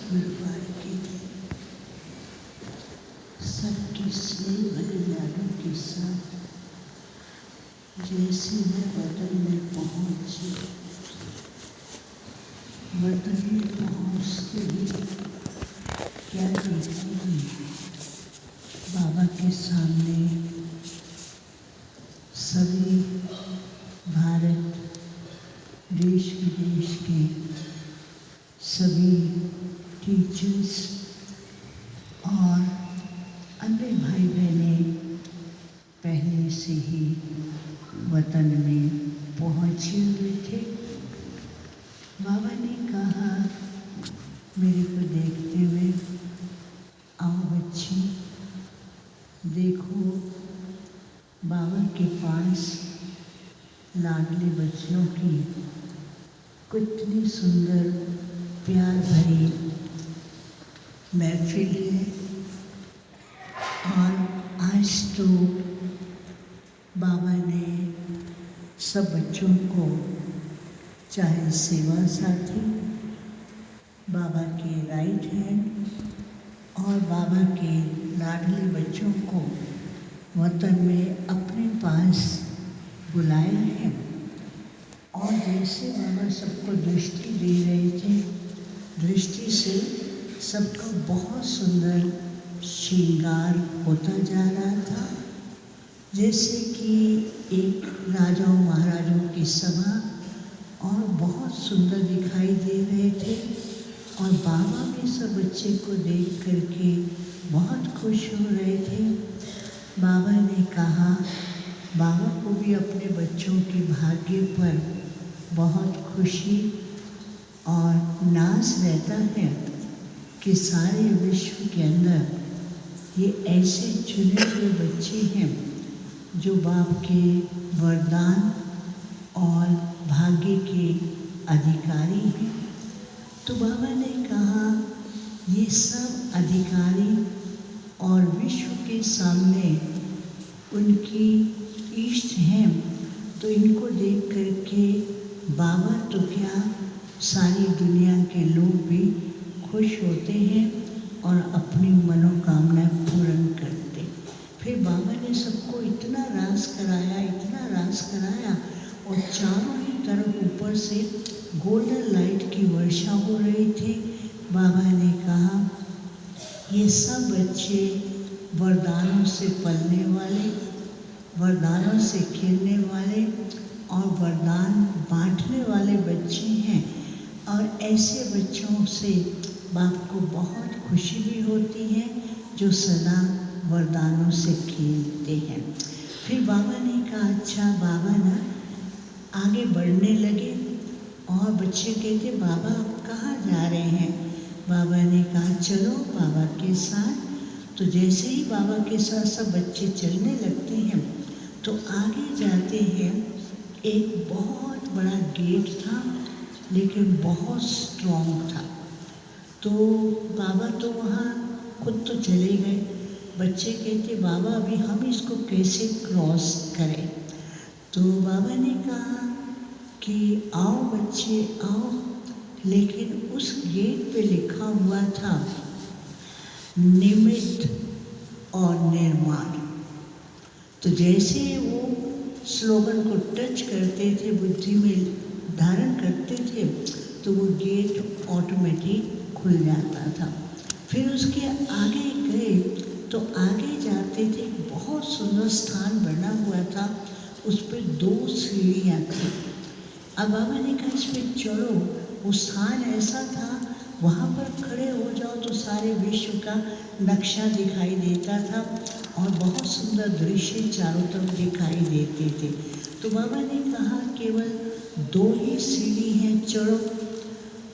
गुरुवार के सबके स्नेह भरे लाडों के साथ जैसे मैं वतन में पहुंची, वतन में पहुंचते ही क्या देखूंगी, बाबा के सामने सभी भारत देश विदेश के सभी टीचर्स और अन्य भाई बहनें पहले से ही वतन में पहुँचे हुए थे। बाबा ने कहा मेरे को देखते हुए, आओ बच्ची देखो, बाबा के पास लाडले बच्चों की कितनी सुंदर प्यार भरी महफिल है। और आज तो बाबा ने सब बच्चों को, चाहे सेवा साथी, बाबा के राइट हैंड और बाबा के लाडले बच्चों को वतन में अपने पास बुलाया है। और जैसे बाबा सबको दृष्टि दे रहे थे, दृष्टि से सबका बहुत सुंदर श्रृंगार होता जा रहा था, जैसे कि एक राजाओं महाराजों की सभा, और बहुत सुंदर दिखाई दे रहे थे। और बाबा भी सब बच्चे को देख करके बहुत खुश हो रहे थे। बाबा ने कहा, बाबा को भी अपने बच्चों के भाग्य पर बहुत खुशी और नाज रहता है कि सारे विश्व के अंदर ये ऐसे चुने हुए बच्चे हैं जो बाप के वरदान और भाग्य के अधिकारी हैं। तो बाबा ने कहा, ये सब अधिकारी और विश्व के सामने उनकी इष्ट हैं, तो इनको देख करके बाबा तो क्या, सारी दुनिया के लोग भी खुश होते हैं और अपनी मनोकामना पूर्ण करते। फिर बाबा ने सबको इतना रास कराया, इतना रास कराया, और चारों ही तरफ ऊपर से गोल्डन लाइट की वर्षा हो रही थी। बाबा ने कहा, ये सब बच्चे वरदानों से पलने वाले, वरदानों से खेलने वाले और वरदान बांटने वाले बच्चे हैं। और ऐसे बच्चों से बाप को बहुत खुशी भी होती है जो सदा वरदानों से खेलते हैं। फिर बाबा ने कहा, अच्छा बाबा ना आगे बढ़ने लगे और बच्चे कहते, बाबा आप कहाँ जा रहे हैं? बाबा ने कहा, चलो बाबा के साथ। तो जैसे ही बाबा के साथ सब बच्चे चलने लगते हैं तो आगे जाते हैं, एक बहुत बड़ा गेट था लेकिन बहुत स्ट्रॉन्ग था। तो बाबा तो वहाँ खुद तो चले गए। बच्चे कहते, बाबा अभी हम इसको कैसे क्रॉस करें? तो बाबा ने कहा कि आओ बच्चे आओ, लेकिन उस गेट पे लिखा हुआ था निमित्त और निर्माण। तो जैसे वो स्लोगन को टच करते थे, बुद्धि में धारण करते थे, तो वो गेट ऑटोमेटिक खुल जाता था। फिर उसके आगे गए तो आगे जाते थे, बहुत सुंदर स्थान बना हुआ था, उस पर 2 सीढ़ियाँ थी। अब बाबा ने कहा, इस पर चलो। वो स्थान ऐसा था, वहाँ पर खड़े हो जाओ तो सारे विश्व का नक्शा दिखाई देता था और बहुत सुंदर दृश्य चारों तरफ दिखाई देते थे। तो बाबा ने कहा, केवल 2 ही सीढ़ी हैं, चढ़ो।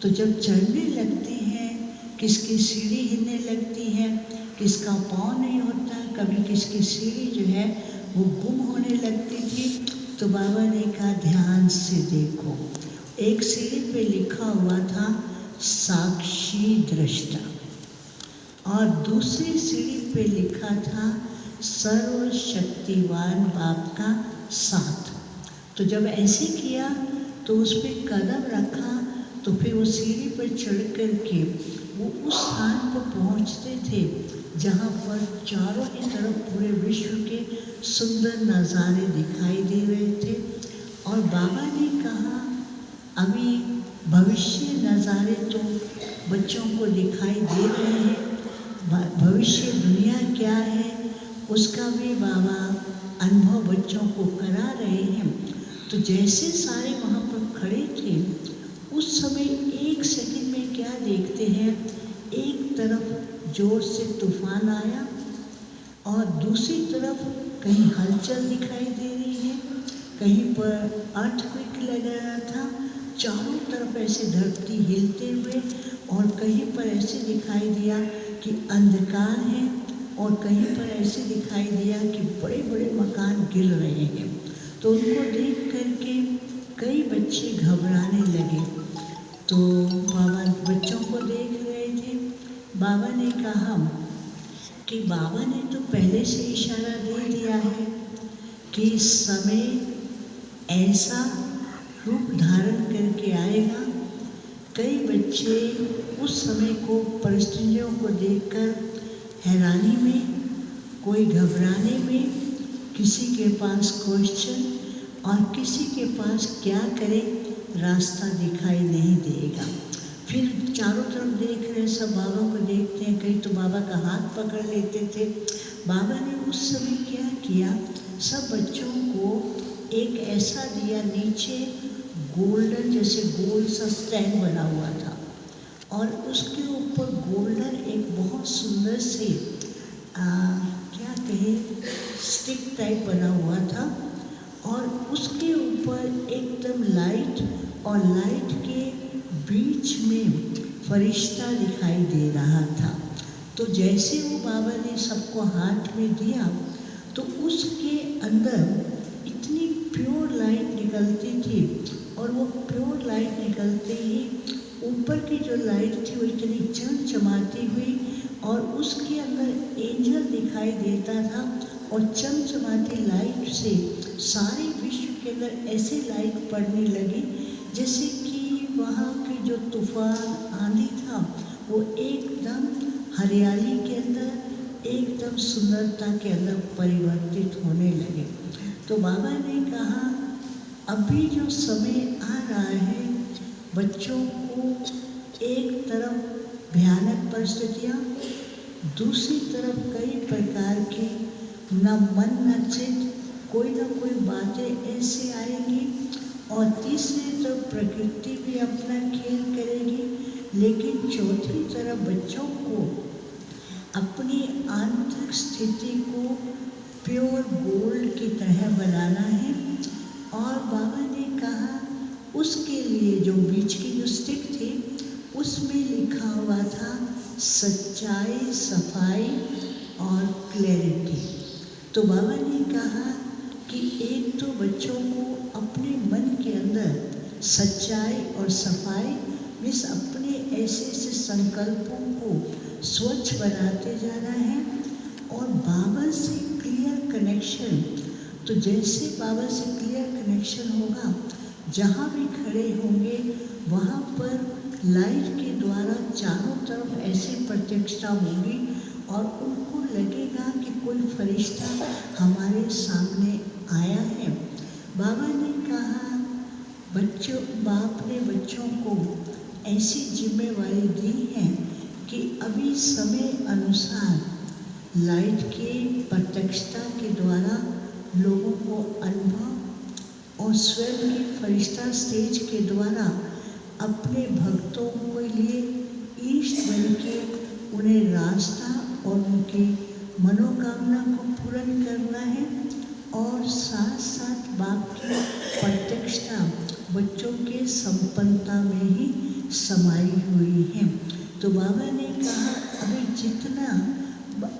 तो जब चढ़ने लगते हैं, किसकी सीढ़ी हिलने लगती है, किसका पाँव नहीं होता, कभी किसकी सीढ़ी जो है वो गुम होने लगती थी। तो बाबा ने कहा, ध्यान से देखो। एक सीढ़ी पे लिखा हुआ था साक्षी दृष्टा, और दूसरी सीढ़ी पे लिखा था सर्वशक्तिवान बाप का साथ। तो जब ऐसे किया तो उस पर कदम रखा तो फिर वो सीढ़ी पर चढ़ कर के वो उस स्थान पर पहुंचते थे जहाँ पर चारों ही तरफ पूरे विश्व के सुंदर नज़ारे दिखाई दे रहे थे। और बाबा ने कहा अभी भविष्य नज़ारे तो बच्चों को दिखाई दे रहे हैं, भविष्य दुनिया क्या है उसका भी बाबा अनुभव बच्चों को करा रहे हैं। तो जैसे सारे वहाँ पर खड़े थे उस समय एक सेकंड में क्या देखते हैं, एक तरफ जोर से तूफान आया और दूसरी तरफ कहीं हलचल दिखाई दे रही है, कहीं पर अर्थक्वेक लग रहा था, चारों तरफ ऐसे धरती हिलते हुए, और कहीं पर ऐसे दिखाई दिया कि अंधकार है और कहीं पर ऐसे दिखाई दिया कि बड़े बड़े मकान गिर रहे हैं। तो उनको देख करके कई बच्चे घबराने लगे। तो बाबा बच्चों को देख रहे थे। बाबा ने कहा कि बाबा ने तो पहले से इशारा दे दिया है कि समय ऐसा रूप धारण करके आएगा। कई बच्चे उस समय को परिस्थितियों को देखकर हैरानी में, कोई घबराने में, किसी के पास क्वेश्चन और किसी के पास क्या करें रास्ता दिखाई नहीं देगा। फिर चारों तरफ देख रहे, सब बाबा को देखते हैं, कई तो बाबा का हाथ पकड़ लेते थे। बाबा ने उस समय क्या किया, सब बच्चों को एक ऐसा दिया, नीचे गोल्डन जैसे गोल सा स्टैंड बना हुआ था और उसके ऊपर गोल्डन एक बहुत सुंदर से क्या कहे स्टिक टाइप बना हुआ था और उसके ऊपर एकदम लाइट और लाइट के बीच में फरिश्ता दिखाई दे रहा था। तो जैसे वो बाबा ने सबको हाथ में दिया तो उसके अंदर इतनी प्योर लाइट निकलती थी और वो प्योर लाइट निकलते ही ऊपर की जो लाइट थी वो इतनी चमचमाती हुई और उसके अंदर एंजल दिखाई देता था और चमचमाती लाइट से सारे विश्व के अंदर ऐसे लाइट पड़ने लगी जैसे कि वहाँ की जो तूफान आंधी था वो एकदम हरियाली के अंदर एकदम सुंदरता के अंदर परिवर्तित होने लगे। तो बाबा ने कहा अभी जो समय आ रहा है, बच्चों को एक तरफ भयानक परिस्थितियाँ, दूसरी तरफ कई प्रकार की न मन न चित कोई न कोई बातें ऐसे आएंगी और तीसरी तरफ प्रकृति भी अपना खेल करेगी, लेकिन चौथी तरफ बच्चों को अपनी आंतरिक स्थिति को प्योर गोल्ड की तरह बनाना है। और बाबा ने कहा उसके लिए जो बीच की जो स्टिक थी उसमें लिखा हुआ था सच्चाई, सफाई और क्लैरिटी। तो बाबा ने कहा कि एक तो बच्चों को अपने मन के अंदर सच्चाई और सफाई मीन्स अपने ऐसे ऐसे संकल्पों को स्वच्छ बनाते जाना है और बाबा से क्लियर कनेक्शन। तो जैसे बाबा से क्लियर कनेक्शन होगा, जहाँ भी खड़े होंगे वहाँ पर लाइट के द्वारा चारों तरफ ऐसी प्रत्यक्षता होगी और उनको लगेगा कि कोई फरिश्ता हमारे सामने आया है। बाबा ने कहा बाप ने बच्चों को ऐसी जिम्मेवारी दी है कि अभी समय अनुसार लाइट के प्रत्यक्षता के द्वारा लोगों को अनुभव और स्वयं की फरिश्ता स्टेज के द्वारा अपने भक्तों के लिए ईष्ट बन के उन्हें रास्ता और उनकी मनोकामना को पूर्ण करना है और साथ साथ बाप की प्रत्यक्षता बच्चों के संपन्नता में ही समाई हुई है। तो बाबा ने कहा अभी जितना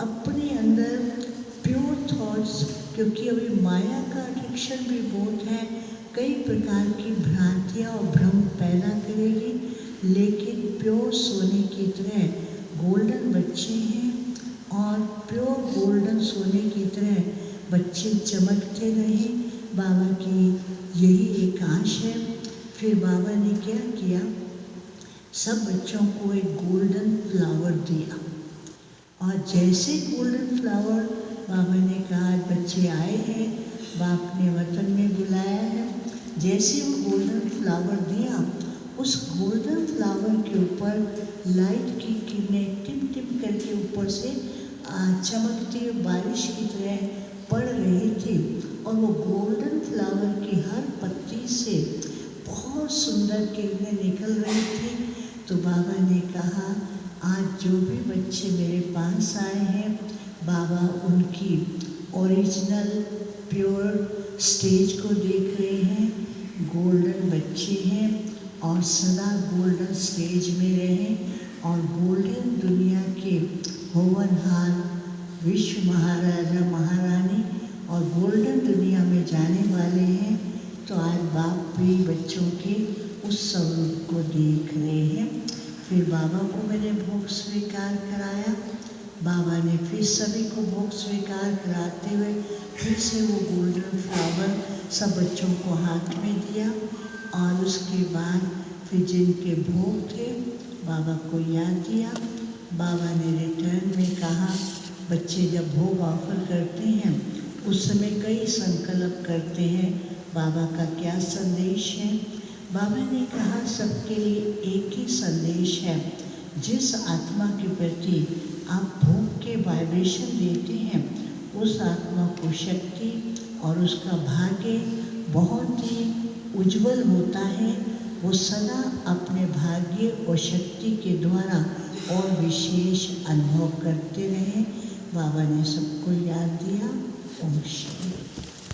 अपने अंदर प्योर थॉट्स, क्योंकि अभी माया का अट्रैक्शन भी बहुत है, कई प्रकार की भ्रांतियाँ और भ्रम पैदा करेगी, लेकिन प्योर सोने की तरह गोल्डन बच्चे हैं और प्योर गोल्डन सोने की तरह बच्चे चमकते रहें। बाबा की यही एक आश है। फिर बाबा ने क्या किया, सब बच्चों को एक गोल्डन दिया। और जैसे गोल्डन फ्लावर बाबा ने कहा आज बच्चे आए हैं, बाप ने वतन में बुलाया है, जैसे वो गोल्डन फ्लावर दिया, उस गोल्डन फ्लावर के ऊपर लाइट की किरणें टिम टिम करके ऊपर से चमकती हुई बारिश की तरह पड़ रही थी। और वो गोल्डन फ्लावर की हर पत्ती से बहुत सुंदर किरणें निकल रही थी। तो बाबा ने कहा आज जो भी बच्चे मेरे पास आए हैं, बाबा उनकी ओरिजिनल प्योर स्टेज को देख रहे हैं। गोल्डन बच्चे हैं और सदा गोल्डन स्टेज में रहें और गोल्डन दुनिया के होनहार विश्व महाराजा महारानी और गोल्डन दुनिया में जाने वाले हैं। तो आज बाप भी बच्चों के उस स्वरूप को देख रहे हैं। फिर बाबा को मैंने भोग स्वीकार कराया। बाबा ने फिर सभी को भोग स्वीकार कराते हुए फिर से वो गोल्डन फ्लावर सब बच्चों को हाथ में दिया। और उसके बाद फिर जिनके भोग थे बाबा को याद दिया। बाबा ने रिटर्न में कहा बच्चे जब भोग ऑफर करते हैं उस समय कई संकल्प करते हैं, बाबा का क्या संदेश है। बाबा ने कहा सबके लिए एक ही संदेश है, जिस आत्मा के प्रति आप भोग के वाइब्रेशन देते हैं उस आत्मा को शक्ति और उसका भाग्य बहुत ही उज्जवल होता है। वो सदा अपने भाग्य और शक्ति के द्वारा और विशेष अनुभव करते रहे। बाबा ने सबको याद दिया। ओम शांति।